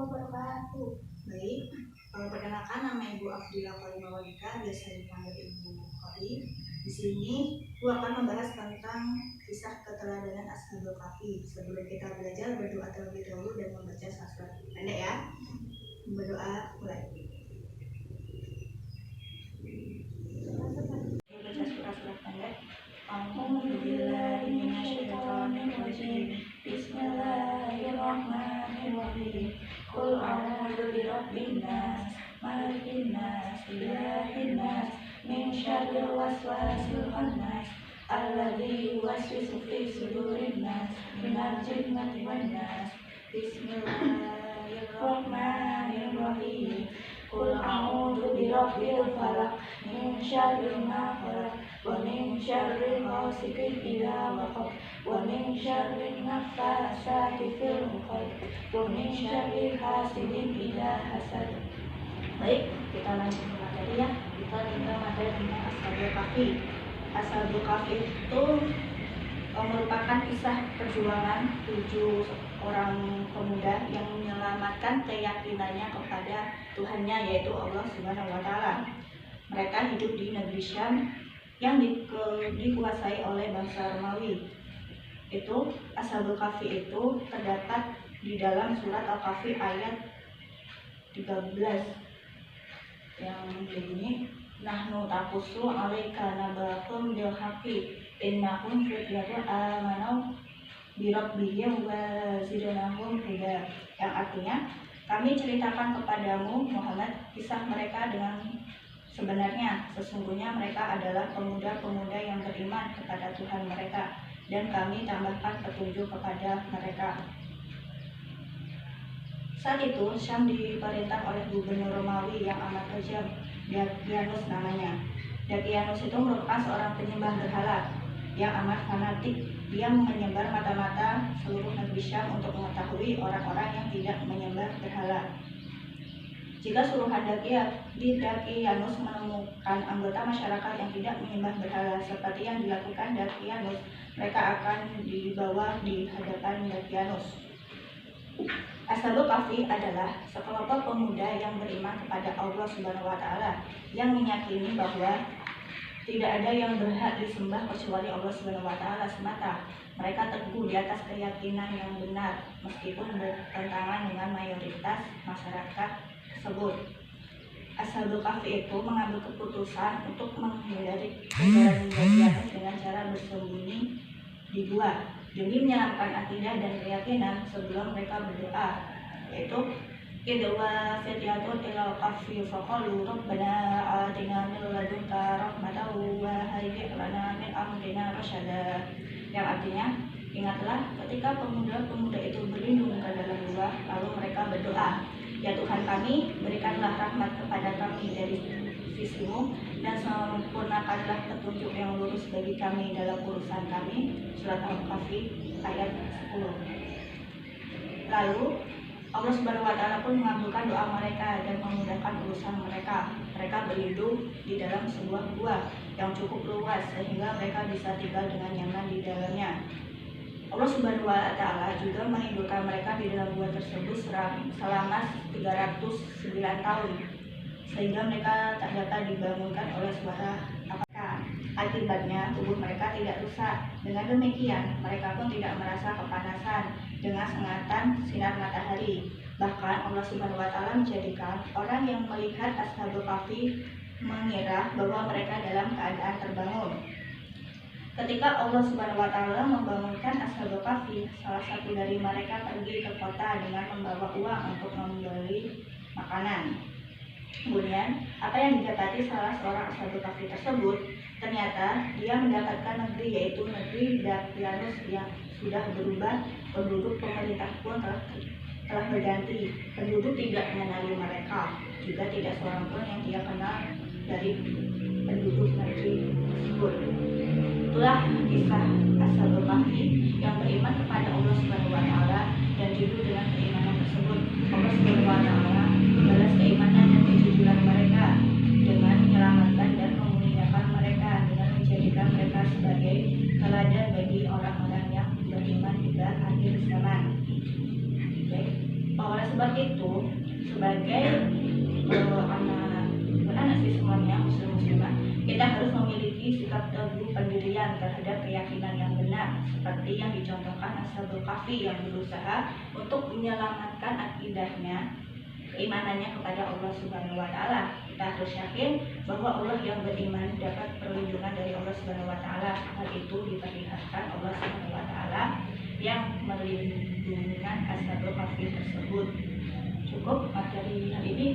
wabarakatuh. Baik, perkenalkan nama Ibu Abdillah Karimawalika, biasa dipanggil Ibu Kori. Di sini Ibu akan membahas tentang kisah keteladanan Ashabul Kahfi. Sebelum kita belajar, berdoa terlebih dahulu dan membaca surat pendek ya. Berdoa mulai. Baca surat pendek. Bismillahirrahmanirrahim. Qul a'udzu birabbin nas, malikin nas, ilahin nas, min syarril waswasil khannas, alladzi yuwaswisu fi sudurin nas, minal jinnati wan nas. Bismillahirrahmanirrahim. Qul a'udzu birabbil falaq, min syarri ma khalaq, wa min syarri ghasiqin idza waqab, wa min syarri naffasati fil 'uqad, wa min syarri hasidin idza hasad. Baik, kita lanjut ke materi ya. Kita tinggal materi tentang Ashabul Kahfi. Ashabul Kahfi itu merupakan kisah perjuangan 7 orang pemuda yang menyelamatkan keyakinannya kepada Tuhannya, yaitu Allah Subhanahu wa Ta'ala. Mereka hidup di negeri Syam yang dikuasai oleh bangsa Romawi. Itu Ashabul Kahfi itu terdapat di dalam surat Al-Kahfi ayat 13 yang begini, nahnu taqussu 'alaika naba'ahum bil haqqi innahum fityatun amanu bi rabbihim wa zidnahum huda. Yang artinya, kami ceritakan kepadamu Muhammad kisah mereka dengan sebenarnya. Sesungguhnya mereka adalah pemuda-pemuda yang beriman kepada Tuhan mereka, dan kami tambahkan petunjuk kepada mereka. Saat itu Syam diperintah oleh gubernur Romawi yang amat kejam, Dakianus namanya. Dakianus itu merupakan seorang penyembah berhala yang amat fanatik. Dia menyebar mata-mata seluruh negeri Syam untuk mengetahui orang-orang yang tidak menyembah berhala. Jika suruhan Dakianus menemukan anggota masyarakat yang tidak menyembah berhala seperti yang dilakukan Dakianus, mereka akan dibawa di hadapan Dakianus. Ashabul Kahfi adalah sekelompok pemuda yang beriman kepada Allah Subhanahu wa Ta'ala, yang meyakini bahwa tidak ada yang berhak disembah kecuali Allah Subhanahu wa Ta'ala semata. Mereka teguh di atas keyakinan yang benar meskipun bertentangan dengan mayoritas masyarakat tersebut. Ashabul Kahfi itu mengambil keputusan untuk menghindari kejaran Dakianus dengan cara bersembunyi di gua demi menyelamatkan akidah dan keyakinan sebelum mereka berdoa, yaitu idwa fityatun ilal kahfi faqalu rabbana atina min ladunka rahmatan wa hayyi' lana min amrina rasyada. Yang artinya, ingatlah ketika pemuda-pemuda itu berlindung ke dalam gua, lalu mereka berdoa, ya Tuhan kami, berikanlah rahmat kepada kami dari sisimu dan sempurnakanlah petunjuk yang lurus bagi kami dalam urusan kami. Surat Al-Kahfi ayat 10. Lalu Allah Subhanahu wa Ta'ala pun mengabulkan doa mereka dan memudahkan urusan mereka. Mereka berlindung di dalam sebuah gua yang cukup luas sehingga mereka bisa tinggal dengan nyaman di dalamnya. Allah Subhanahu wa Ta'ala juga menghidupkan mereka di dalam gua tersebut selama 309 tahun sehingga mereka tak dapat dibangunkan oleh suara apakah. Akibatnya tubuh mereka tidak rusak. Dengan demikian mereka pun tidak merasa kepanasan dengan sengatan sinar matahari. Bahkan Allah Subhanahu wa Ta'ala menjadikan orang yang melihat Ashabul Kahfi mengira bahwa mereka dalam keadaan terbangun. Ketika Allah Subhanahu wa Ta'ala membangunkan Ashabul Kahfi, salah satu dari mereka pergi ke kota dengan membawa uang untuk membeli makanan. Kemudian, apa yang didapati salah seorang Ashabul Kahfi tersebut, ternyata dia mendapatkan negeri, yaitu negeri Dakianus yang sudah berubah. Penduduk pemerintah pun telah berganti. Penduduk tidak mengenali mereka, juga tidak seorang pun yang dia kenal dari penduduk negeri tersebut. Itulah kisah Ashabul Kahfi yang beriman kepada Allah Subhanahu wa Ta'ala dan jujur dengan keimanan tersebut. Allah Subhanahu wa Ta'ala membalas keimanan dan kejujuran mereka dengan menyelamatkan dan memuliakan mereka dengan menjadikan mereka sebagai teladan bagi orang-orang yang beriman hingga akhir zaman. Oleh sebab itu, sebagai anak sih semuanya muslimah, kita harus memiliki sikap teguh pendirian terhadap keyakinan yang benar, seperti yang dicontohkan Ashabul Kahfi yang berusaha untuk menyelamatkan akidahnya, keimanannya kepada Allah Subhanahu wa taala. Kita harus yakin bahwa Allah yang beriman dapat perlindungan dari Allah Subhanahu wa taala. Hal itu diperlihatkan Allah Subhanahu wa taala yang melindungi Ashabul Kahfi tersebut. Cukup materi hari ini.